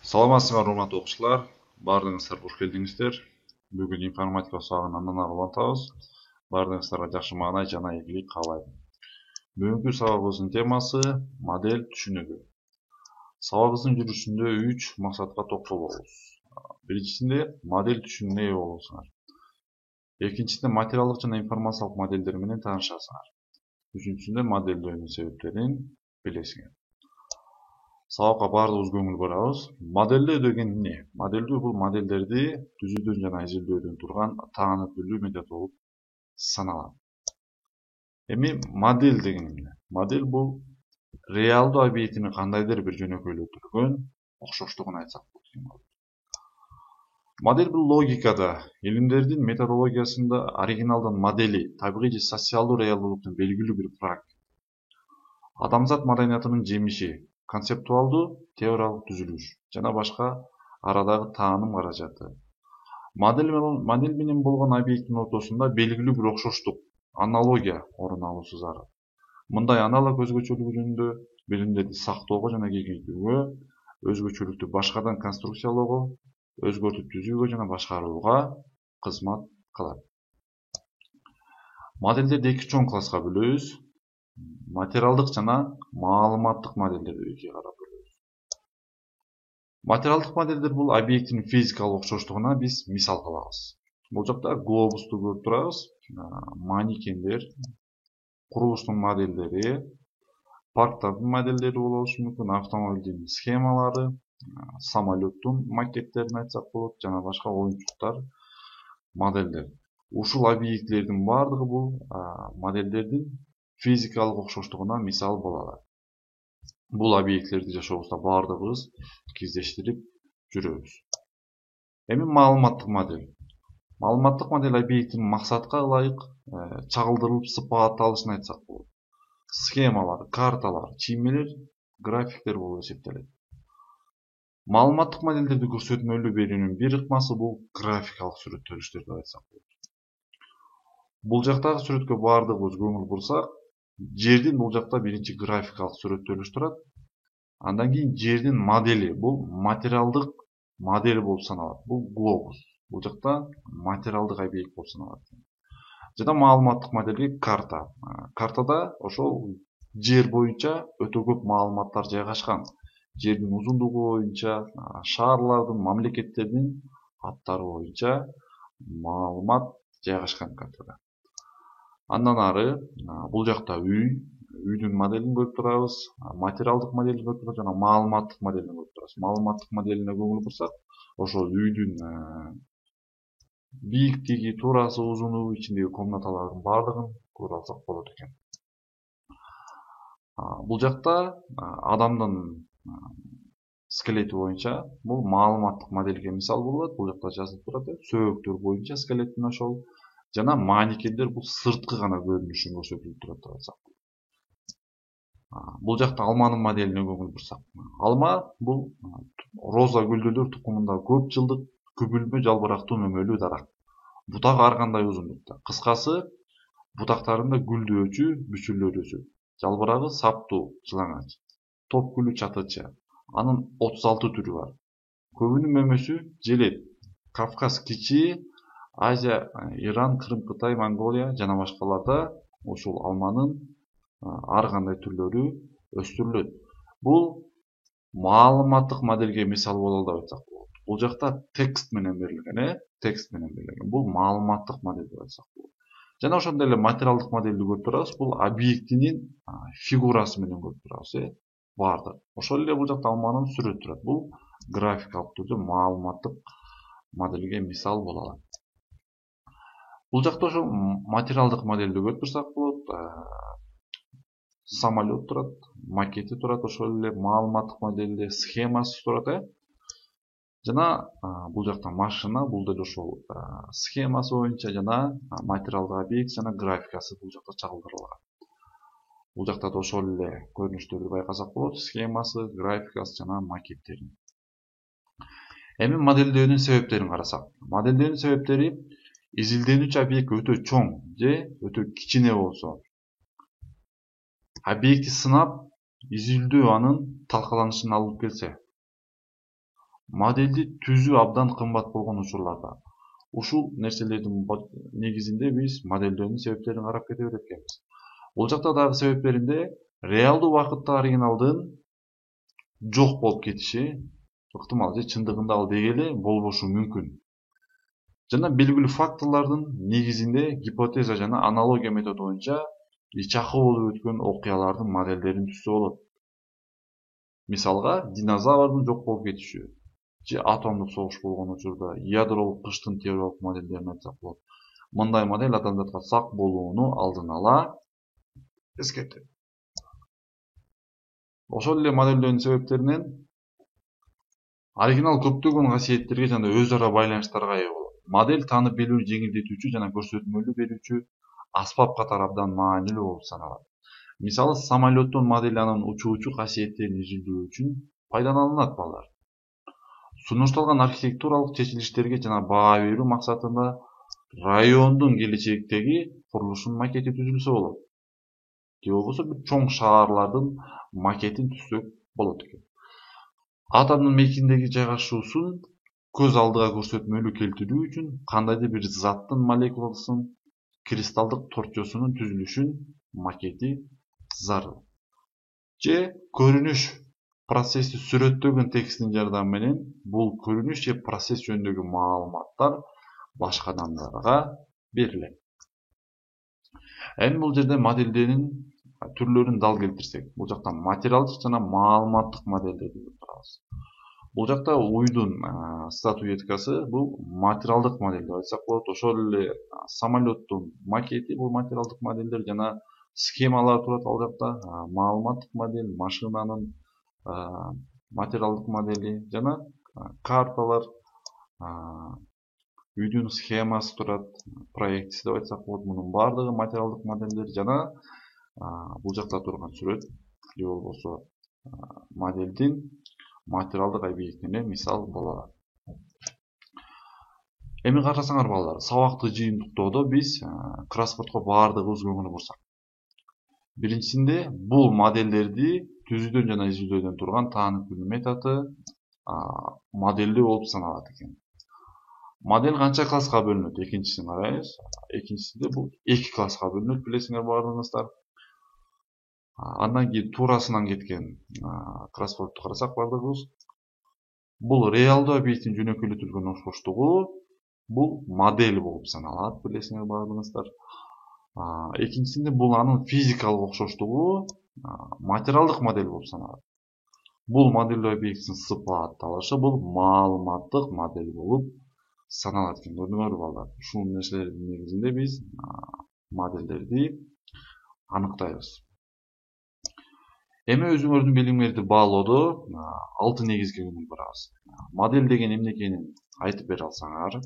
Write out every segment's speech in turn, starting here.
Саламатсыздар урматтуу окуучулар, баардыгыңыздар кош келдиңиздер. Бүгүн информатика сабагын андан ары улантабыз. Баардыгыңыздарга жакшы маанай жана ийгилик каалайм. Бүгүнкү сабагыбыздын темасы модель түшүнүгү. Сабагыбыздын жүрүшүндө 3 максатка токтолобуз. Биринчисинде модель түшүнүгүнө ээ болосуңар. Экинчисинде материалдык жана информациялык модельдер менен таанышасыңар. Үчүнчүсүндө модельдөөдүн себептерин билесиңер. Сабакка баардыгыбыз көңүл бурабыз. Модельдөө деген эмне? Модельдөө бул модельдерди түзүүдөн жана изилдөөдөн турган таанытылуу метод болуп саналат. Эми модель деген эмне? Модель бул реалдуу объектини кандайдыр бир жөнөкөйлөтүлгөн окшоштугун айтсак болот. Модель бул логикада, илимдердин методологиясында оригиналдын модели, табигый же социалдуу реалдуулуктун белгилүү бир фрагменти. Адамзат маданиятынын жемиши, концептуалдуу теориялык түзүлүш жана башка арадагы тааным каражаты. Модель менен болгон объекттин ортосунда белгилүү бир окшоштук, аналогия орун алуусу зарыл. Мындай аналог өзгөчөлүгү жөнүндө билимдерди сактоого жана кеңейтүүгө, өзгөчөлүктү башкадан конструкциялоого, өзгөртүп түзүүгө жана башкарууга кызмат кылат. Модельдерди эки чоң класска бөлөбүз. Материалдык жана маалыматтык модельдерди экиге карап бөлөбүз. Материалдык модельдер бул объекттин физикалык окшоштугуна биз мисал кылабыз. Бул жакта глобусту көрүп турабыз, манекендер, курулуштун модельдери, парктардын модельдери болушу мүмкүн, автомобилдин схемалары, самолеттун макеттерин айтсак болот, жана башка оюнчуктар, модельдер. Ушул объектилердин баардыгы бул модельдердин физикалык окшоштугуна мисал боло алат. Бул объектилерди жашообузда баардыгыбыз кездештирип жүрөбүз. Эми маалыматтык модель. Маалыматтык модель объекттин максатка ылайык чагылдырылып сыпатталышын айтсак болот. Схемалар, карталар, чиймелер, графиктер болуп эсептелет. Маалыматтык модельдерди көрсөтмөлүү берүүнүн бир ыкмасы бул графикалык сүрөттөлүштөр деп айтсак болот. Бул жактагы сүрөткө баардыгыбыз көңүл бурсак, жердин бул жакта биринчи графикалык сүрөттөлүш турат. Андан кийин жердин модели, бул материалдык модель болуп саналат. Бул глобус. Бул жакта материалдык объект болуп саналат. Жана маалыматтык модельге карта. Картада ошол жер боюнча өтө көп маалыматтар жайгашкан. Жердин узундугу боюнча, шаарлардын, мамлекеттердин аттары боюнча маалымат жайгашкан картада. Андан ары бул жакта үйдүн моделин көрүп турабыз, материалдык моделин көрүп турабыз жана маалыматтык моделин көрүп турабыз. Маалыматтык моделине көңүл бурсак, ошол үйдүн бийиктиги, туурасы, узундугу, ичиндеги комнаталардын баардыгын көрүп алсак болот экен. Бул жакта адамдын скелети боюнча бул маалыматтык модельге мисал болот. Бул жакта жазылып турат, сөөктөр боюнча скелеттин ошол жана манекендер бул сырткы гана көрүнүшүн көрсөтүлүп турат деп айтсак. Бул жакта алманын моделине көңүл бурсак, алма бул роза гүлдөлөр тукумундагы көп жылдык күбүлмө жалбырактуу мөмөлүү дарак. Бутагы ар кандай узундукта. Кыскасы, бутактарында гүлдөөчү бүчүрлөр өсөт. Жалбырагы саптуу, жылаңач. Топ гүлү чатычы. Анын 36 түрү бар. Көбүнүн мөмөсү желет. Кавказ кичи, Азия, Иран, Крым, Кытай, Монголия жана башкаларда ушул алманын ар кандай түрлөрү өстүрүлөт. Бул маалыматтык модельге мисал болот деп айтсак болот. Бул жакта текст менен берилген, текст менен берилген. Бул маалыматтык модель деп айтсак болот. Жана ошондой эле материалдык модельди көрүп турабыз. Бул объектинин фигурасы менен көрүп турабыз, баардык. Ошол эле бул жакта алманын сүрөтү турат. Бул графикалык түрдө маалыматтык модельге мисал боло алат. Бул жакта ошо материалдык модельди көрүп турсак болот. Самолет турат, макети турат, ошол эле маалыматтык моделде схемасы турат, жана бул жакта машина, бул деле ошол схемасы боюнча жана материалдык объект жана графикасы бул жакта чагылдырылган. Бул жакта да ошол эле көрүнүштөрдү байкасак болот, схемасы, графикасы жана макеттерин. Эми модельдөөнүн себептерин карасак. Модельдөөнүн себептери изилденүүчү объект өтө чоң же өтө кичине болсо, объекти сынап, изилдөө анын талкаланышына алып келсе, Модельди түзүү абдан кымбат болгон учурларда ушул нерселердин негизинде биз модельдөөнүн себептерин карап кете берет экенбиз. Бул жакта дагы себептеринде реалдуу убакытта оригиналдын жок болуп кетиши ыктымал же чындыгында ал деги эле болбошу мүмкүн. Жана белгилүү факторлордун негизинде гипотеза жана аналогия методу боюнча ичакы болуп өткөн окуялардын модельдерин түзсө болот. Мисалга, динозаврдын жок болуп кетиши же атомдук согуш болгон учурда ядролук кыштын теориялык модельдерин айтсак болот. Мындай модель адамзатка сак болууну алдын ала эскертет. Ошол эле модельдөөнүн себептеринен оригинал көптөгөн касиеттерге жана өз ара байланыштарга ээ болот. Модель таанып билүүнү жеңилдетүүчү жана көрсөтмөлүү берүүчү аспап катары абдан маанилүү болуп саналат. Мисалы, самолеттун модели анын учуучу касиеттерин изилдөө үчүн пайдаланылат балдар. Сунушталган архитектуралык чечилиштерге жана баа берүү максатында райондун келечектеги курулушунун макети түзүлсө болот. Же болбосо бир чоң шаарлардын макетин түзсөк болот экен. Атомдун мекендеги жайгашуусун көз алдыга көрсөтмөлүү келтирүү үчүн кандайдыр бир заттын молекуласын кристалдык торчосунун түзүлүшүн макети зарыл. Же көрүнүш процесси сүрөттөгөн текстин жардамы менен бул көрүнүш же процесс жөнүндөгү маалыматтар башка адамдарга берилет. Эми бул жерде модельдердин түрлөрүн дал келтирсек, бул жакта материалдык жана маалыматтык модельдерди турабыз. Бул жакта уйдун статуэткасы бул материалдык модель деп айтсак болот. Ошол эле самолеттун макети бул материалдык модельдер жана схемалар турат ал жакта. Маалыматтык модель, машинанын материалдык модели жана карталар, үйдүн схемасы турат, проекциясы деп айтсак болот. Мунун баардыгы материалдык модельдер жана бул жакта турган сүрөт же болбосо модельдин материалдык объектине мисал боло алат. Эми карасаңар балдар, сабакты жыйынтыктоодо биз кроссвордко баардыгыбыз көңүл бурсак. Биринчисинде бул модельдерди түзүүдөн жана изилдөөдөн турган таанып билүү методу модельдөө болуп саналат экен. Модель канча класска бөлүнөт? Экинчисин карайбыз. Экинчисинде бул 2 класска бөлүнөт, билесиңер баардыгыңыздар. Андан кийин туурасынан кеткен кроссвордду карасак баардыгыбыз. Бул реалдуу объекттин жөнөкөйлөтүлгөн окшоштугу, бул модель болуп саналат, билесиңер баардыгыңыздар. Экинчисинде бул анын физикалык окшоштугу, материалдык модель болуп саналат. Бул модельдүү объекттин сыпатталышы, бул маалыматтык модель болуп саналат экен. Көрдүңөрбү балдар? Ушул нерселердин негизинде биз модельдерди аныктайбыз. Эми өзүңөрдүн билимиңерди баалоодо 6 негизге көңүл бурабыз. Модель деген эмне экенин айтып бере алсаңар,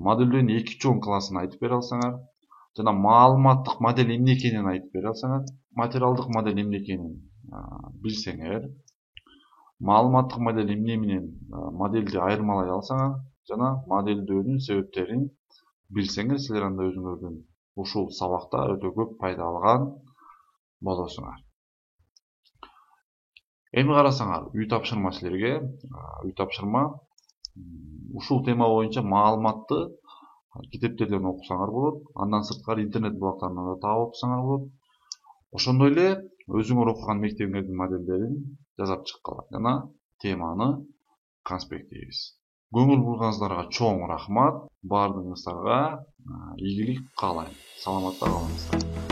модельдөөнүн 2 чоң классын айтып бере алсаңар, жана маалыматтык модель эмне экенин айтып бере алсаңар, материалдык модель эмне экенин билсеңер, маалыматтык модель эмне менен модельди айырмалай алсаңар, жана модельдөөнүн себептерин билсеңер, силер анда өзүңөрдүн ушул сабакта өтө көп пайда алган болосуңар. Эми карасаңар, үй тапшырма силерге. Үй тапшырма ушул тема боюнча маалыматты китептерден окусаңар болот. Андан сырткары интернет булактарынан да таап окусаңар болот. Ошондой эле өзүңөр окуган мектебиңердин модельдерин жазап чыккыла жана теманы конспекттейбиз. Көңүл бурганыңыздарга чоң рахмат. Баардыгыңыздарга ийгилик каалайм. Саламатта калыңыздар.